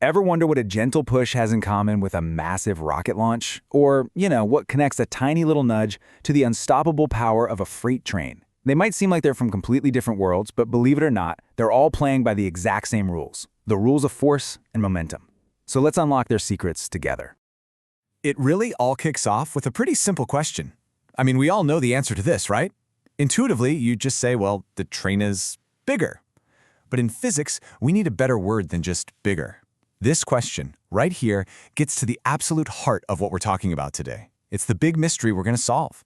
Ever wonder what a gentle push has in common with a massive rocket launch? Or, what connects a tiny little nudge to the unstoppable power of a freight train? They might seem like they're from completely different worlds, but believe it or not, they're all playing by the exact same rules, the rules of force and momentum. So let's unlock their secrets together. It really all kicks off with a pretty simple question. I mean, we all know the answer to this, right? Intuitively, you just say, well, the train is bigger. But in physics, we need a better word than just bigger. This question, right here, gets to the absolute heart of what we're talking about today. It's the big mystery we're going to solve.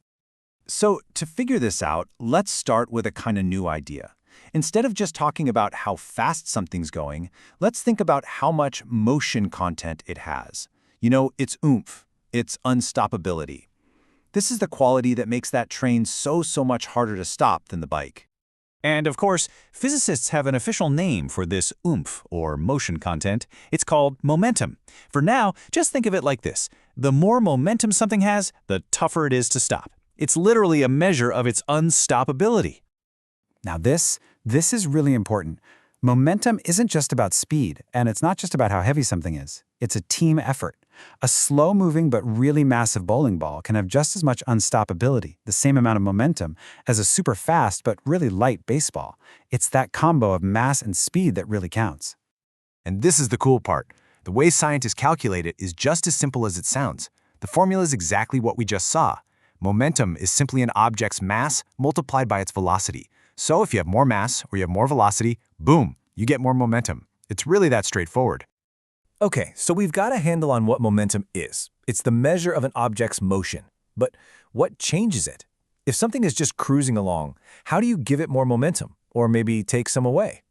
So, to figure this out, let's start with a kind of new idea. Instead of just talking about how fast something's going, let's think about how much motion content it has. Its oomph, its unstoppability. This is the quality that makes that train so much harder to stop than the bike. And of course, physicists have an official name for this oomph, or motion content. It's called momentum. For now, just think of it like this. The more momentum something has, the tougher it is to stop. It's literally a measure of its unstoppability. Now this is really important. Momentum isn't just about speed, and it's not just about how heavy something is. It's a team effort. A slow-moving but really massive bowling ball can have just as much unstoppability, the same amount of momentum, as a super fast but really light baseball. It's that combo of mass and speed that really counts. And this is the cool part. The way scientists calculate it is just as simple as it sounds. The formula is exactly what we just saw. Momentum is simply an object's mass multiplied by its velocity. So if you have more mass or you have more velocity, boom, you get more momentum. It's really that straightforward. Okay, so we've got a handle on what momentum is. It's the measure of an object's motion. But what changes it? If something is just cruising along, how do you give it more momentum? Or maybe take some away?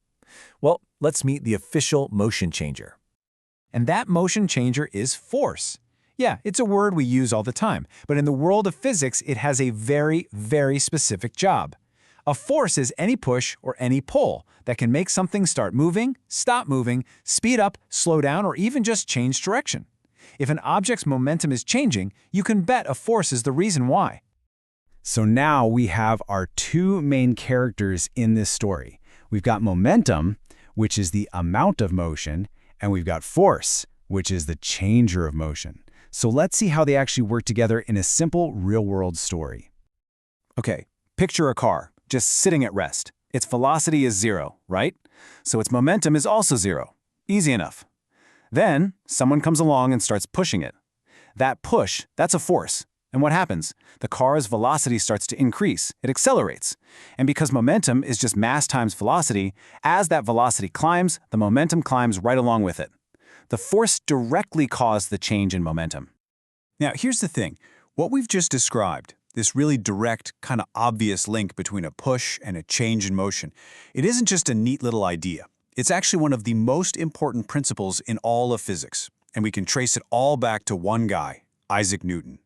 Well, let's meet the official motion changer. And that motion changer is force. Yeah, it's a word we use all the time, but in the world of physics, it has a very, very specific job. A force is any push or any pull that can make something start moving, stop moving, speed up, slow down, or even just change direction. If an object's momentum is changing, you can bet a force is the reason why. So now we have our two main characters in this story. We've got momentum, which is the amount of motion, and we've got force, which is the changer of motion. So let's see how they actually work together in a simple real-world story. Okay, picture a car just sitting at rest. Its velocity is 0, right? So its momentum is also 0. Easy enough. Then, someone comes along and starts pushing it. That push, that's a force. And what happens? The car's velocity starts to increase. It accelerates. And because momentum is just mass times velocity, as that velocity climbs, the momentum climbs right along with it. The force directly caused the change in momentum. Now, here's the thing. What we've just described, this really direct, kind of obvious link between a push and a change in motion, it isn't just a neat little idea. It's actually one of the most important principles in all of physics, and we can trace it all back to one guy, Isaac Newton.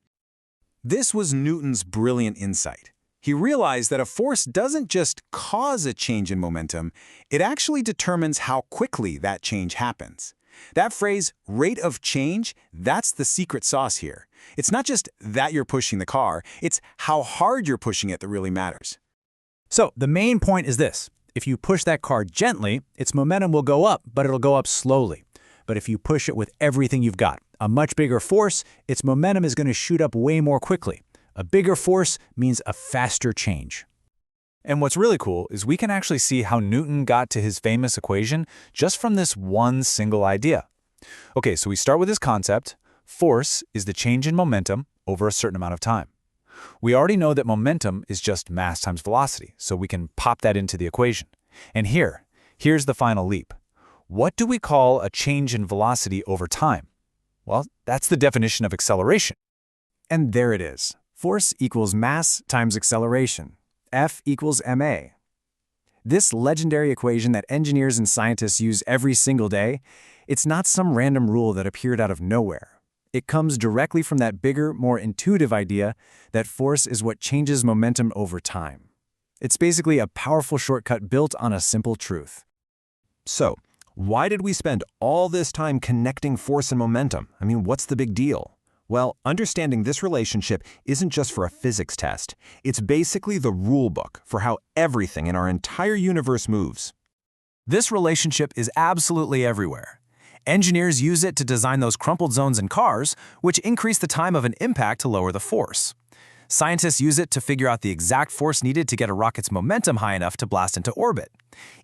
This was Newton's brilliant insight. He realized that a force doesn't just cause a change in momentum, it actually determines how quickly that change happens. That phrase, rate of change, that's the secret sauce here. It's not just that you're pushing the car, it's how hard you're pushing it that really matters. So the main point is this. If you push that car gently, its momentum will go up, but it'll go up slowly. But if you push it with everything you've got, a much bigger force, its momentum is going to shoot up way more quickly. A bigger force means a faster change. And what's really cool is we can actually see how Newton got to his famous equation just from this one single idea. Okay, so we start with this concept. Force is the change in momentum over a certain amount of time. We already know that momentum is just mass times velocity, so we can pop that into the equation. And here's the final leap. What do we call a change in velocity over time? Well, that's the definition of acceleration. And there it is. Force equals mass times acceleration. F equals ma. This legendary equation that engineers and scientists use every single day, it's not some random rule that appeared out of nowhere. It comes directly from that bigger, more intuitive idea that force is what changes momentum over time. It's basically a powerful shortcut built on a simple truth. So, why did we spend all this time connecting force and momentum? I mean, what's the big deal? Well, understanding this relationship isn't just for a physics test. It's basically the rule book for how everything in our entire universe moves. This relationship is absolutely everywhere. Engineers use it to design those crumpled zones in cars, which increase the time of an impact to lower the force. Scientists use it to figure out the exact force needed to get a rocket's momentum high enough to blast into orbit.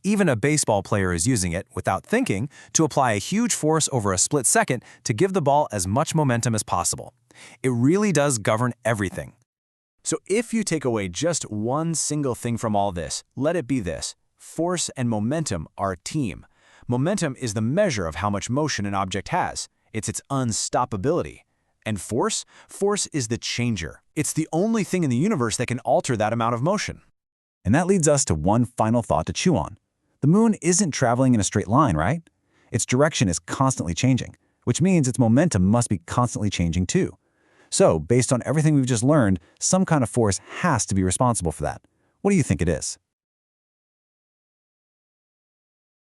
Even a baseball player is using it, without thinking, to apply a huge force over a split second to give the ball as much momentum as possible. It really does govern everything. So if you take away just one single thing from all this, let it be this: force and momentum are a team. Momentum is the measure of how much motion an object has. It's its unstoppability. And force? Force is the changer. It's the only thing in the universe that can alter that amount of motion. And that leads us to one final thought to chew on. The moon isn't traveling in a straight line, right? Its direction is constantly changing, which means its momentum must be constantly changing too. So, based on everything we've just learned, some kind of force has to be responsible for that. What do you think it is?